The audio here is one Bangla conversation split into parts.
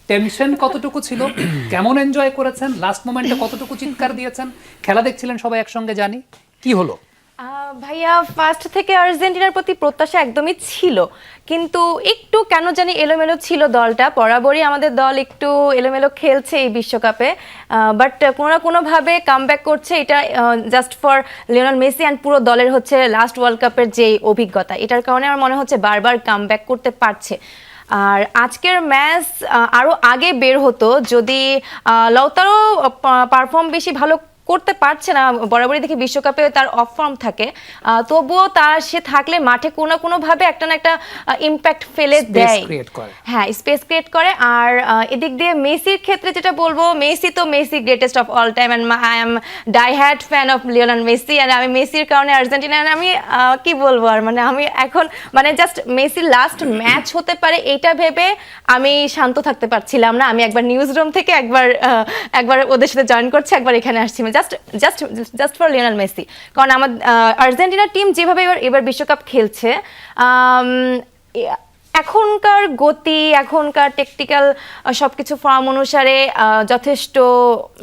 টেনশন কতটুকু ছিল, কেমন এনজয় করেছেন, লাস্ট মোমেন্টে কতটুকু চিৎকার দিয়েছেন, খেলা দেখছিলেন সবাই একসঙ্গে, জানি কি হলো? ভাইয়া ফার্স্ট থেকে আর্জেন্টিনার প্রতি প্রত্যাশা একদমই ছিল, কিন্তু একটু কেন জানি এলোমেলো ছিল দলটা। বরাবরই আমাদের দল একটু এলোমেলো খেলছে এই বিশ্বকাপে, বাট কোনো না কোনোভাবে কামব্যাক করছে। এটা just for Lionel Messi and পুরো দলের হচ্ছে লাস্ট ওয়ার্ল্ড কাপের যে অভিজ্ঞতা, এটার কারণে আমার মনে হচ্ছে বারবার কামব্যাক করতে পারছে। আর আজকের ম্যাচ আরও আগে বের হতো যদি লাউতারো পারফর্ম বেশি ভালো করতে পারছে না, বরাবরই দেখি বিশ্বকাপে তার অফ ফর্ম থাকে, তবুও সে থাকলে মাঠে কোনো না কোনোভাবে একটা না একটা ইম্প্যাক্ট ফেলে দেয়, হ্যাঁ স্পেস ক্রিয়েট করে। আর এদিক দিয়ে মেসির ক্ষেত্রে যেটা বলবো, মেসি তো Messi greatest of all time and I am die hard fan of Lionel Messi. আর আমি মেসির কারণে আর্জেন্টিনা, আমি কি বলবো আর, মানে আমি এখন মানে জাস্ট মেসির লাস্ট ম্যাচ হতে পারে এইটা ভেবে আমি শান্ত থাকতে পারছিলাম না। আমি একবার নিউজ রুম থেকে একবার ওদের সাথে জয়েন করছি, একবার এখানে আসছি, জাস্ট ফর লিওনেল মেসি। কারণ আমার আর্জেন্টিনা টিম যেভাবে এবার বিশ্বকাপ খেলছে, এখনকার গতি, এখনকার টেকটিক্যাল সবকিছু ফর্ম অনুসারে যথেষ্ট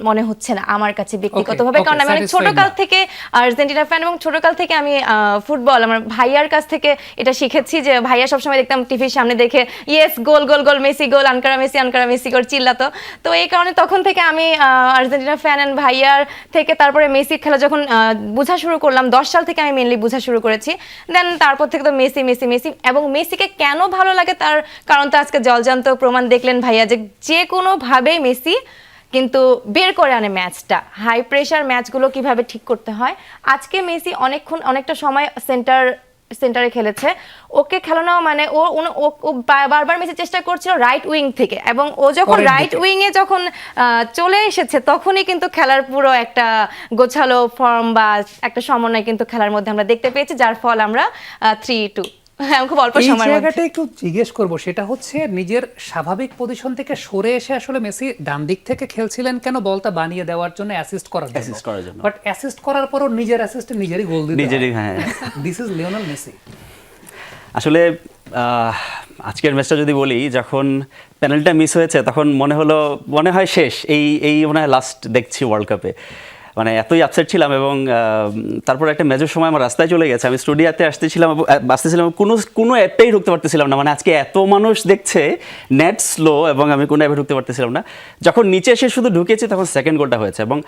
মনে হচ্ছে না আমার কাছে ব্যক্তিগতভাবে। কারণ আমি অনেক ছোটকাল থেকে আর্জেন্টিনা ফ্যান, এবং ছোটকাল থেকে আমি ফুটবল আমার ভাইয়ার কাছ থেকে এটা শিখেছি, যে ভাইয়া সবসময় দেখতাম টিভির সামনে দেখে ইয়েস গোল গোল গোল মেসি গোল, আনকারা মেসি গোল চিল্লাতো। তো এই কারণে তখন থেকে আমি আর্জেন্টিনা ফ্যান অ্যান্ড ভাইয়ার থেকে তারপরে মেসির খেলা যখন বোঝা শুরু করলাম, 10 সাল থেকে আমি মেনলি বোঝা শুরু করেছি। দেন তারপর থেকে তো মেসি মেসি মেসি, এবং মেসিকে কেন ভালো লাগে তার কারণ তো আজকে জলজান্ত প্রমাণ দেখলেন ভাইয়া, যে কোনোভাবেই মেসি কিন্তু বের করে আনে ম্যাচটা। হাই প্রেশার ম্যাচগুলো কিভাবে ঠিক করতে হয়, আজকে মেসি অনেকটা সময় সেন্টারে খেলেছে। ওকে খেলানো মানে ও বারবার মেসি চেষ্টা করছিল রাইট উইং থেকে, এবং ও যখন রাইট উইংয়ে যখন চলে এসেছে, তখনই কিন্তু খেলার পুরো একটা গোছালো ফর্ম বা একটা সমন্বয় কিন্তু খেলার মধ্যে আমরা দেখতে পেয়েছি, যার ফল আমরা 3-2 খুব অল্প সময়ের মধ্যে। একটু জিজ্ঞেস করবো, সেটা হচ্ছে নিজের স্বাভাবিক পজিশন থেকে সরে এসে আসলে মেসি ডান দিক থেকে খেলছিলেন কেন? বলটা বানিয়ে দেওয়ার জন্য, অ্যাসিস্ট করার জন্য, বাট অ্যাসিস্ট করার পরও নিজের অ্যাসিস্টে নিজেরই গোল দিতে, হ্যাঁ দিস ইজ লিওনেল মেসি। আসলে আজকের ম্যাচটা যদি বলি, যখন পেনাল্টিটা মিস হয়েছে তখন মনে হয় শেষ, এই মনে হয় লাস্ট দেখছি ওয়ার্ল্ড কাপে। মানে এতই আপসেট ছিলাম, এবং তারপর একটা ম্যাচের সময় আমার রাস্তায় চলে গেছে, আমি স্টুডিওতে আসতেছিলাম কোনো অ্যাপেই ঢুকতে পারতেছিলাম না। মানে আজকে এত মানুষ দেখছে, নেট স্লো, এবং আমি কোনো অ্যাপে ঢুকতে পারতেছিলাম না। যখন নিচে এসে শুধু ঢুকেছি, তখন সেকেন্ড গোলটা হয়েছে, এবং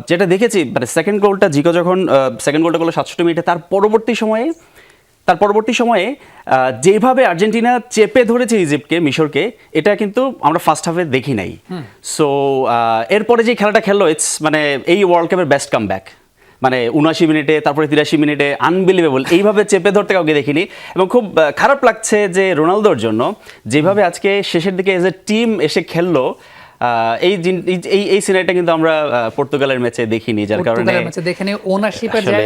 যেটা দেখেছি মানে সেকেন্ড গোলটা জিকো যখন সেকেন্ড গোলটা করলো 67 মিনিটে, তার পরবর্তী সময়ে যেভাবে আর্জেন্টিনা চেপে ধরেছে ইজিপ্টকে, মিশরকে, এটা কিন্তু আমরা ফার্স্ট হাফে দেখি নাই। সো এরপরে যে খেলাটা খেললো, ইটস মানে এই ওয়ার্ল্ড কাপের বেস্ট কামব্যাক। মানে 79 মিনিটে, তারপরে 83 মিনিটে, আনবিলিভেবল। এইভাবে চেপে ধরতে কাউকে দেখিনি, এবং খুব খারাপ লাগছে যে রোনালদোর জন্য যেভাবে আজকে শেষের দিকে এজ এ টিম এসে খেললো। এই সিনারিটা কিন্তু আমরা পর্তুগালের ম্যাচে দেখিনি, যার কারণে ওনারশিপের জায়গা